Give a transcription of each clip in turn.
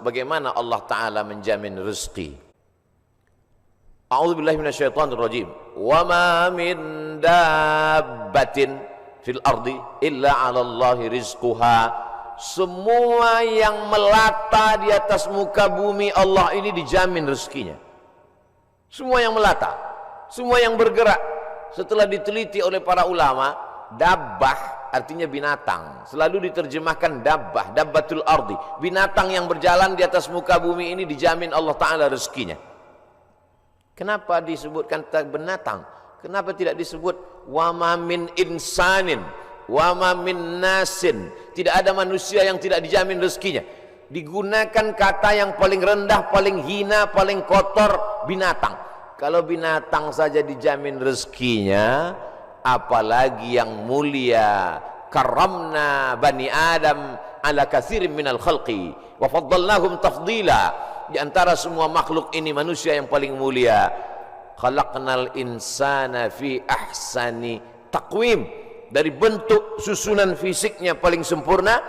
bagaimana Allah Ta'ala menjamin rezeki. A'udzubillahi minasyaitonirrajim. Wa ma min dabbatin fil ardi illa 'alallahi rizquha. Semua yang melata di atas muka bumi Allah ini dijamin rezekinya. Semua yang melata, semua yang bergerak. Setelah diteliti oleh para ulama, dabbah artinya binatang. Selalu diterjemahkan dabbah, dabbatul ardi. Binatang yang berjalan di atas muka bumi ini dijamin Allah Ta'ala rezekinya. Kenapa disebutkan binatang? Kenapa tidak disebut wama min insanin, wama min nasin? Tidak ada manusia yang tidak dijamin rezekinya. Digunakan kata yang paling rendah, paling hina, paling kotor, binatang. Kalau binatang saja dijamin rezekinya, apalagi yang mulia. Karamna bani Adam ala katsirin minal khalqi wa faddalnahum tafdila. Di antara semua makhluk ini manusia yang paling mulia. Khalaqnal insana fi ahsani taqwim. Dari bentuk susunan fisiknya paling sempurna,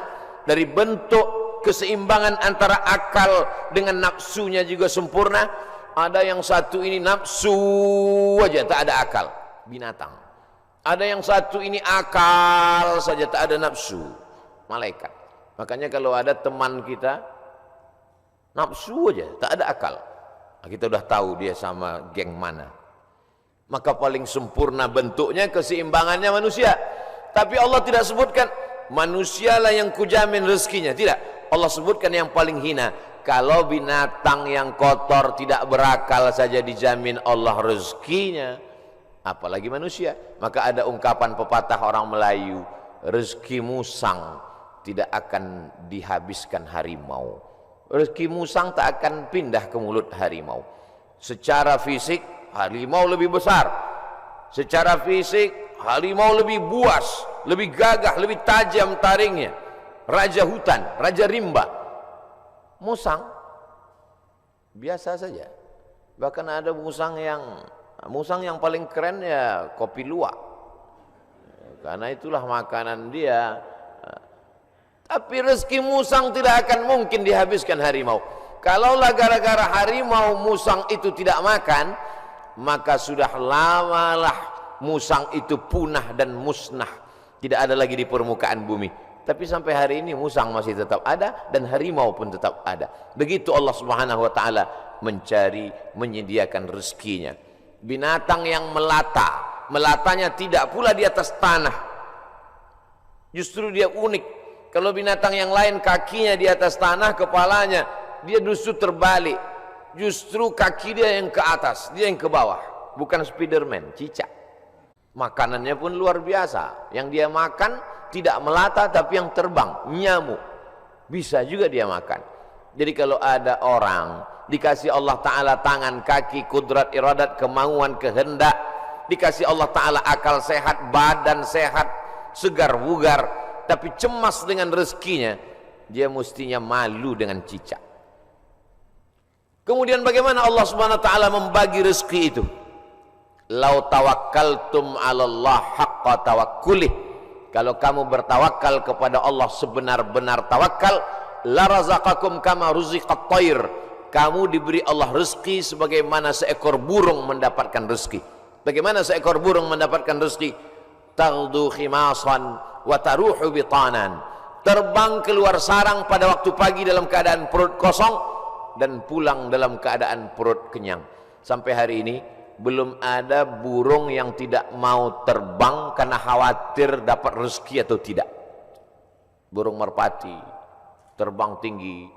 dari bentuk keseimbangan antara akal dengan nafsunya juga sempurna. Ada yang satu ini nafsu aja tak ada akal, binatang. Ada yang satu ini akal saja tak ada nafsu, malaikat. Makanya kalau ada teman kita nafsu aja, tak ada akal, kita udah tahu dia sama geng mana. Maka paling sempurna bentuknya, keseimbangannya manusia. Tapi Allah tidak sebutkan manusialah yang kujamin rezekinya, tidak. Allah sebutkan yang paling hina. Kalau binatang yang kotor tidak berakal saja dijamin Allah rezekinya, apalagi manusia. Maka ada ungkapan pepatah orang Melayu, rezeki musang tidak akan dihabiskan harimau. Rezeki musang tak akan pindah ke mulut harimau. Secara fisik harimau lebih besar, secara fisik harimau lebih buas, lebih gagah, lebih tajam taringnya. Raja hutan, raja rimba. Musang biasa saja. Bahkan ada musang yang paling keren ya kopi luwak, karena itulah makanan dia. Tapi rezeki musang tidak akan mungkin dihabiskan harimau. Kalaulah gara-gara harimau musang itu tidak makan, maka sudah lamalah musang itu punah dan musnah, tidak ada lagi di permukaan bumi. Tapi sampai hari ini musang masih tetap ada dan harimau pun tetap ada. Begitu Allah Subhanahu wa taala mencari, menyediakan rezekinya. Binatang yang melata, melatanya tidak pula di atas tanah. Justru dia unik. Kalau binatang yang lain kakinya di atas tanah, kepalanya, dia justru terbalik. Justru kaki dia yang ke atas, dia yang ke bawah. Bukan Spiderman, cicak. Makanannya pun luar biasa. Yang dia makan tidak melata tapi yang terbang, nyamuk. Bisa juga dia makan. Jadi kalau ada orang dikasih Allah Ta'ala tangan, kaki, kudrat, iradat, kemauan, kehendak, dikasih Allah Ta'ala akal sehat, badan sehat, segar bugar, tapi cemas dengan rezekinya, dia mestinya malu dengan cicak. Kemudian bagaimana Allah Subhanahu wa taala membagi rezeki itu? Lau tawakkaltum 'alallah haqqa tawakkulih. Kalau kamu bertawakal kepada Allah sebenar-benar tawakal, la razaqakum kama ruziqat thair. Kamu diberi Allah rezeki sebagaimana seekor burung mendapatkan rezeki. Bagaimana seekor burung mendapatkan rezeki? Taghdu khimasan wa taruhu bitanan. Terbang keluar sarang pada waktu pagi dalam keadaan perut kosong dan pulang dalam keadaan perut kenyang. Sampai hari ini belum ada burung yang tidak mau terbang karena khawatir dapat rezeki atau tidak. Burung merpati terbang tinggi,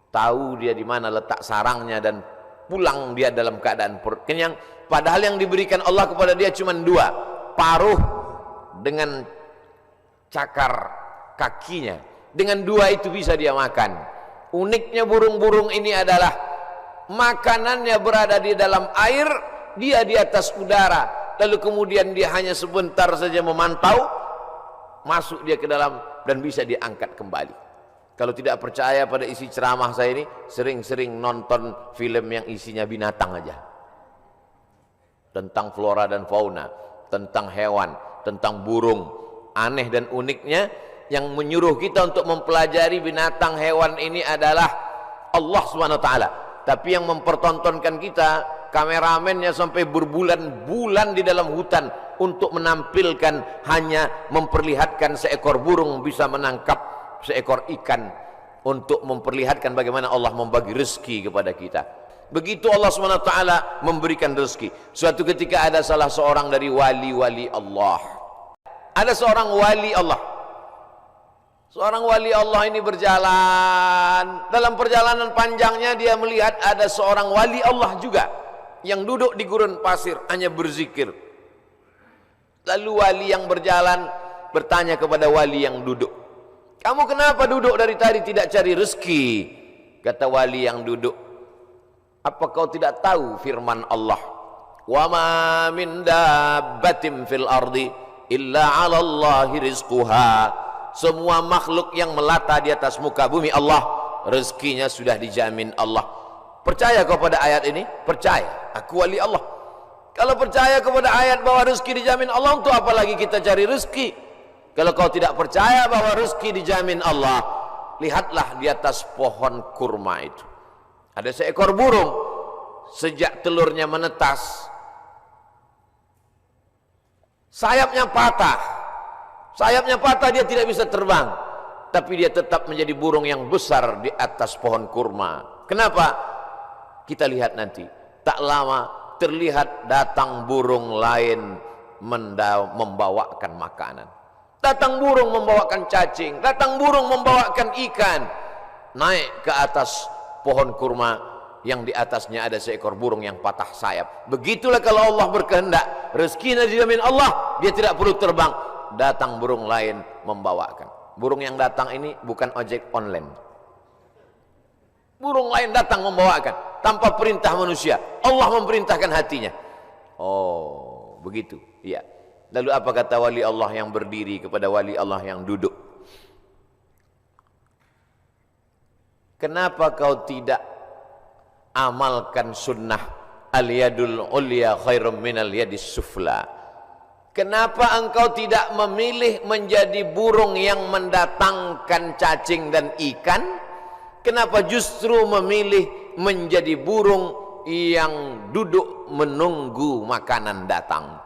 tahu dia di mana letak sarangnya dan pulang dia dalam keadaan perut kenyang. Padahal yang diberikan Allah kepada dia cuma dua, paruh dengan cakar kakinya. Dengan dua itu bisa dia makan. Uniknya burung-burung ini adalah makanannya berada di dalam air, dia di atas udara, lalu kemudian dia hanya sebentar saja memantau, masuk dia ke dalam dan bisa diangkat kembali. Kalau tidak percaya pada isi ceramah saya ini, sering-sering nonton film yang isinya binatang aja, tentang flora dan fauna, tentang hewan, tentang burung. Aneh dan uniknya yang menyuruh kita untuk mempelajari binatang hewan ini adalah Allah SWT. Tapi yang mempertontonkan kita, kameramennya sampai berbulan-bulan di dalam hutan untuk menampilkan, hanya memperlihatkan seekor burung bisa menangkap seekor ikan, untuk memperlihatkan bagaimana Allah membagi rezeki kepada kita. Begitu Allah SWT memberikan rezeki. Suatu ketika ada salah seorang dari wali-wali Allah, ada seorang wali Allah. Seorang wali Allah ini berjalan. Dalam perjalanan panjangnya dia melihat ada seorang wali Allah juga yang duduk di gurun pasir hanya berzikir. Lalu wali yang berjalan bertanya kepada wali yang duduk, "Kamu kenapa duduk dari tadi tidak cari rezeki?" Kata wali yang duduk, "Apa kau tidak tahu firman Allah, wa ma min dabbatin fil ardi illa 'ala Allahi rizquha." Semua makhluk yang melata di atas muka bumi Allah, rezekinya sudah dijamin Allah. Percaya kau pada ayat ini? Percaya, aku wali Allah. Kalau percaya kepada ayat bahwa rezeki dijamin Allah, untuk apa lagi kita cari rezeki? Kalau kau tidak percaya bahwa rezeki dijamin Allah, lihatlah di atas pohon kurma itu ada seekor burung. Sejak telurnya menetas, sayapnya patah. Sayapnya patah, dia tidak bisa terbang, tapi dia tetap menjadi burung yang besar di atas pohon kurma. Kenapa? Kita lihat nanti. Tak lama terlihat datang burung lain membawakan makanan. Datang burung membawakan cacing, datang burung membawakan ikan. Naik ke atas pohon kurma yang di atasnya ada seekor burung yang patah sayap. Begitulah kalau Allah berkehendak, rezekinya dijamin Allah, dia tidak perlu terbang. Datang burung lain membawakan. Burung yang datang ini bukan ojek online. Burung lain datang membawakan tanpa perintah manusia. Allah memerintahkan hatinya. Oh, begitu. Iya. Lalu apa kata wali Allah yang berdiri kepada wali Allah yang duduk? Kenapa kau tidak amalkan sunnah al-yadul ulya khairum minal yadis sufla? Kenapa engkau tidak memilih menjadi burung yang mendatangkan cacing dan ikan? Kenapa justru memilih menjadi burung yang duduk menunggu makanan datang?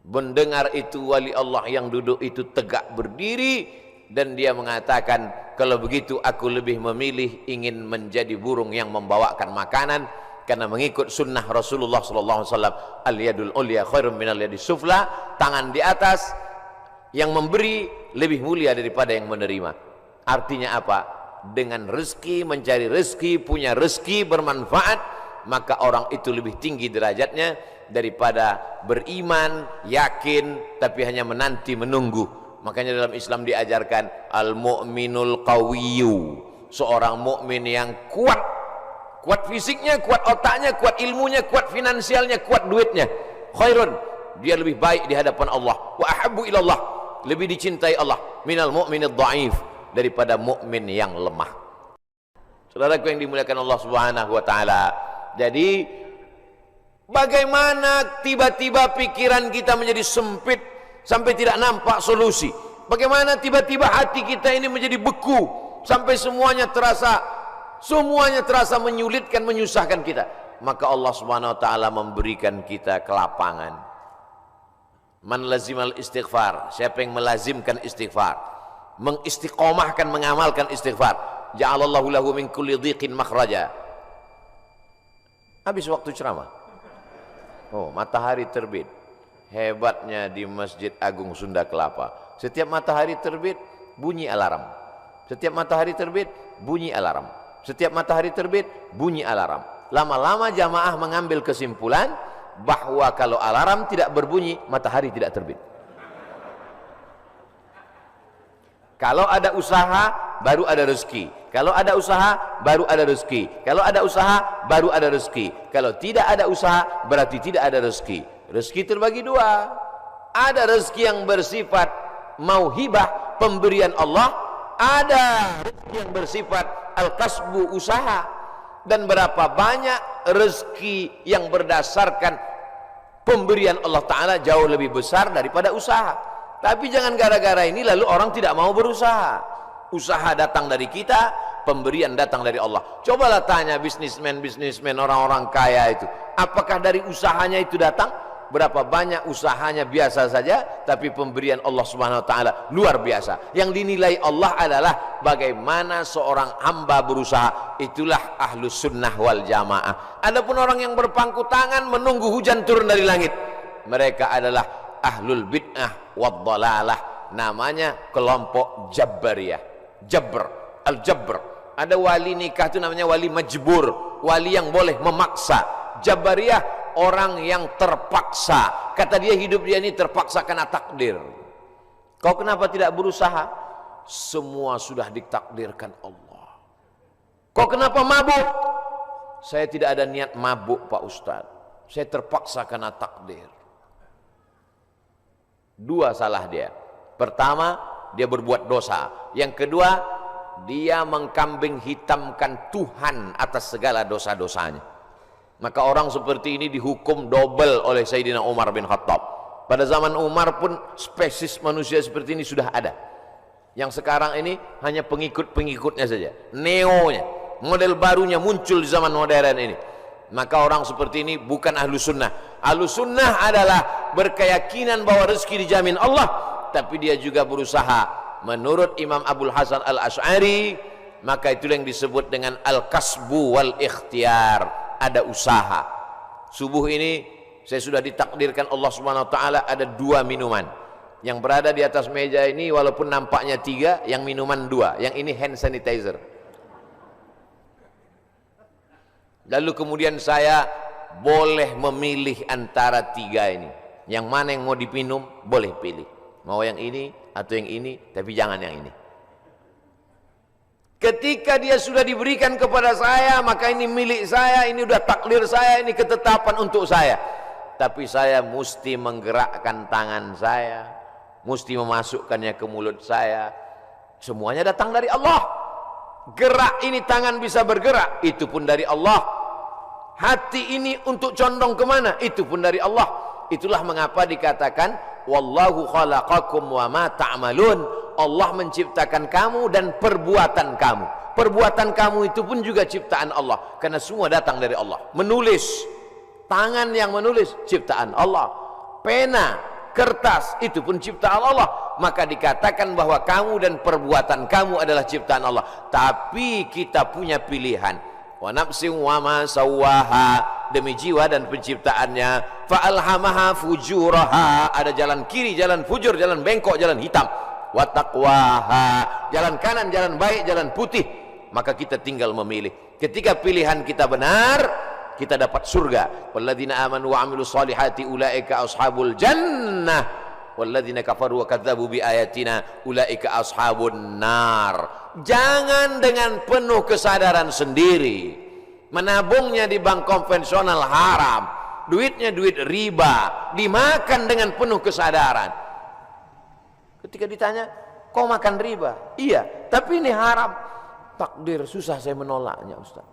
Mendengar itu wali Allah yang duduk itu tegak berdiri dan dia mengatakan, kalau begitu aku lebih memilih ingin menjadi burung yang membawakan makanan, karena mengikut sunnah Rasulullah SAW. Al-yadul ulya khairum minal yadis sufla. Tangan di atas yang memberi lebih mulia daripada yang menerima. Artinya apa? Dengan rezeki, mencari rezeki, punya rezeki bermanfaat, maka orang itu lebih tinggi derajatnya daripada beriman, yakin, tapi hanya menanti menunggu. Makanya dalam Islam diajarkan al-mu'minul qawiyyu, seorang mukmin yang kuat. Kuat fisiknya, kuat otaknya, kuat ilmunya, kuat finansialnya, kuat duitnya. Khairun, dia lebih baik di hadapan Allah. Wa ahabbu ilallah, lebih dicintai Allah. Minal mu'minid dha'if, daripada mukmin yang lemah. Saudaraku yang dimuliakan Allah Subhanahu wa taala. Jadi bagaimana tiba-tiba pikiran kita menjadi sempit sampai tidak nampak solusi? Bagaimana tiba-tiba hati kita ini menjadi beku sampai semuanya terasa menyulitkan, menyusahkan kita? Maka Allah Subhanahu wa taala memberikan kita kelapangan. Man lazimal istighfar, siapa yang melazimkan istighfar, mengistiqomahkan, mengamalkan istighfar, ja'alallahu lahu min kulli dhiqin makhraja. Habis waktu ceramah. Oh, matahari terbit. Hebatnya di Masjid Agung Sunda Kelapa. Setiap matahari terbit bunyi alarm. Setiap matahari terbit bunyi alarm. Setiap matahari terbit bunyi alarm. Lama-lama jamaah mengambil kesimpulan bahwa kalau alarm tidak berbunyi, matahari tidak terbit. Kalau ada usaha, baru ada rezeki. Kalau ada usaha, baru ada rezeki. Kalau ada usaha, baru ada rezeki. Kalau tidak ada usaha, berarti tidak ada rezeki. Rezeki terbagi dua. Ada rezeki yang bersifat mauhibah, pemberian Allah. Ada rezeki yang bersifat al-kasbu, usaha. Dan berapa banyak rezeki yang berdasarkan pemberian Allah Ta'ala jauh lebih besar daripada usaha. Tapi jangan gara-gara ini lalu orang tidak mau berusaha. Usaha datang dari kita, pemberian datang dari Allah. Cobalah tanya bisnismen orang-orang kaya itu, apakah dari usahanya itu datang? Berapa banyak usahanya biasa saja, tapi pemberian Allah Subhanahu wa taala luar biasa. Yang dinilai Allah adalah bagaimana seorang hamba berusaha. Itulah ahlus sunnah wal jamaah. Adapun orang yang berpangku tangan menunggu hujan turun dari langit, mereka adalah ahlul bid'ah wad dhalalah. Namanya kelompok Jabbariyah. Al-Jabr. Ada wali nikah itu namanya wali majbur, wali yang boleh memaksa. Jabbariyah orang yang terpaksa. Kata dia, hidup dia ini terpaksa karena takdir. Kau kenapa tidak berusaha? Semua sudah ditakdirkan Allah. Kau kenapa mabuk? Saya tidak ada niat mabuk Pak Ustadz, saya terpaksa karena takdir. Dua salah dia. Pertama, dia berbuat dosa. Yang kedua, dia mengkambing hitamkan Tuhan atas segala dosa-dosanya. Maka orang seperti ini dihukum double oleh Sayyidina Umar bin Khattab. Pada zaman Umar pun spesies manusia seperti ini sudah ada. Yang sekarang ini hanya pengikut-pengikutnya saja, neonya, model barunya muncul di zaman modern ini. Maka orang seperti ini bukan ahlu sunnah. Ahlu sunnah adalah berkeyakinan bahwa rezeki dijamin Allah, tapi dia juga berusaha. Menurut Imam Abul Hasan Al-Asy'ari, maka itulah yang disebut dengan al-kasbu wal ikhtiar. Ada usaha. Subuh ini saya sudah ditakdirkan Allah Subhanahu wa taala ada 2 minuman. Yang berada di atas meja ini walaupun nampaknya 3, yang minuman 2, yang ini hand sanitizer. Lalu kemudian saya boleh memilih antara 3 ini. Yang mana yang mau dipinum boleh pilih. Mau yang ini atau yang ini, tapi jangan yang ini. Ketika dia sudah diberikan kepada saya, maka ini milik saya, ini udah takdir saya, ini ketetapan untuk saya. Tapi saya mesti menggerakkan tangan saya, mesti memasukkannya ke mulut saya. Semuanya datang dari Allah. Gerak ini tangan bisa bergerak, itu pun dari Allah. Hati ini untuk condong kemana, itu pun dari Allah. Itulah mengapa dikatakan wallahu khalaqakum wa ma ta'malun. Allah menciptakan kamu dan perbuatan kamu. Perbuatan kamu itu pun juga ciptaan Allah, karena semua datang dari Allah. Menulis, tangan yang menulis ciptaan Allah. Pena, kertas, itu pun ciptaan Allah. Maka dikatakan bahwa kamu dan perbuatan kamu adalah ciptaan Allah. Tapi kita punya pilihan. Wa nafsin wa ma sawwaha, demi jiwa dan penciptaannya. Fa alhamaha fujuraha, ada jalan kiri, jalan fujur, jalan bengkok, jalan hitam. Wa taqwaha, jalan kanan, jalan baik, jalan putih. Maka kita tinggal memilih. Ketika pilihan kita benar, kita dapat surga. Walladzina amanu wa amilus solihati ulaika ashabul jannah walladzina kafaru wa kadzdzabu bi ayatina ulaika ashabun nar. Jangan dengan penuh kesadaran sendiri menabungnya di bank konvensional haram, duitnya duit riba, dimakan dengan penuh kesadaran. Ketika ditanya, kau makan riba? Iya, tapi ini haram. Takdir, susah saya menolaknya Ustaz.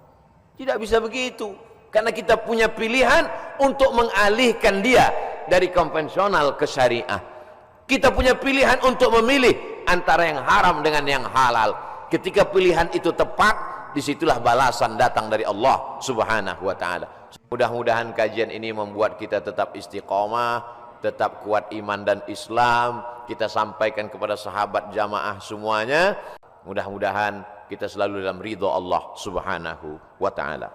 Tidak bisa begitu, karena kita punya pilihan untuk mengalihkan dia dari konvensional ke syariah. Kita punya pilihan untuk memilih antara yang haram dengan yang halal. Ketika pilihan itu tepat, disitulah balasan datang dari Allah Subhanahu wa ta'ala. Mudah-mudahan kajian ini membuat kita tetap istiqomah, tetap kuat iman dan Islam. Kita sampaikan kepada sahabat jamaah semuanya. Mudah-mudahan kita selalu dalam ridho Allah Subhanahu wa ta'ala.